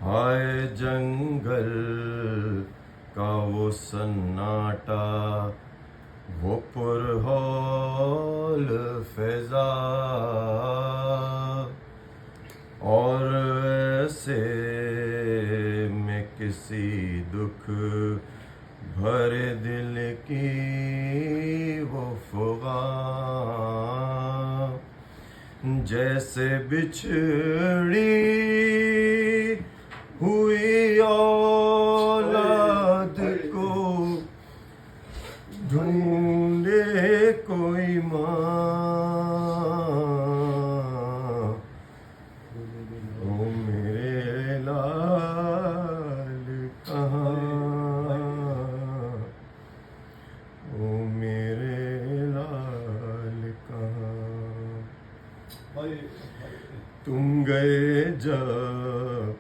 ہائے جنگل کا وہ سناٹا، وہ پرہول فضا، اور ایسے میں کسی دکھ بھرے دل کی وہ فغاں، جیسے بچھڑی ہوئی اولاد کو ڈھونڈے کوئی ماں، او میرے لال کہاں، او میرے لال کہاں، تم گئے جب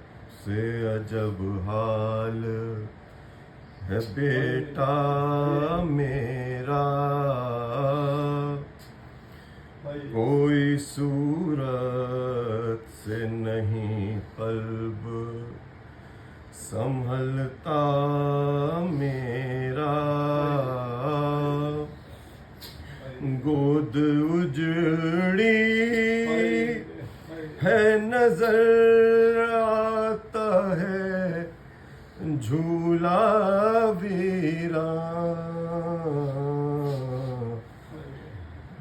سے عجب حال ہے بیٹا میرا، کوئی صورت سے نہیں قلب سنبھلتا میرا، گود اجڑی ہے نظر آتا ہے جھولا ویراں،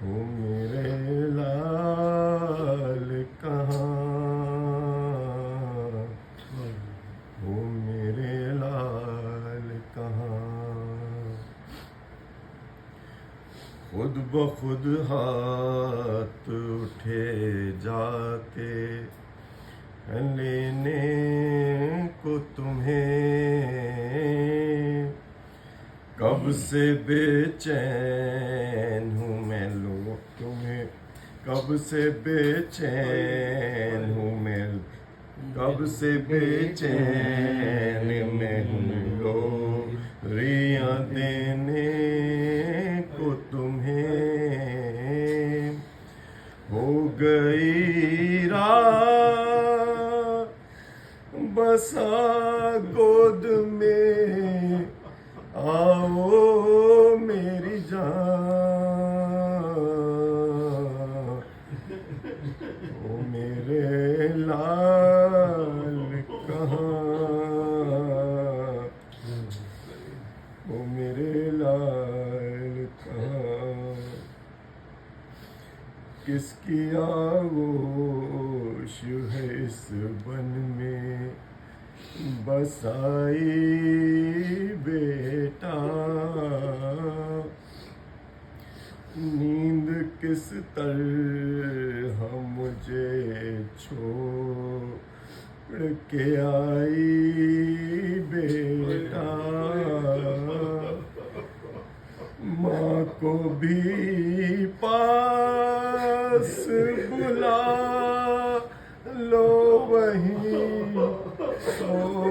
او میرے لال کہاں، او میرے لال کہاں، خود بخود ہاتھ اٹھے جاتے ہیں لینے کو تمہیں، کب سے بے چین ہوں میں لو تمہیں، کب سے بے چین ہوں میں، کب سے بے چین میں ہوں لوریاں دینے کو تمہیں، ہو گئی رات بسا گود میں، آؤ میری جان، او میرے لال کہاں، او میرے لال کہاں، کس کی آغوش ہے اس بن میں بسائی بیٹا، نیند کس طرح مجھے چھوڑ کے آئی بیٹا، ماں کو بھی پاس بلا لو وہیں سو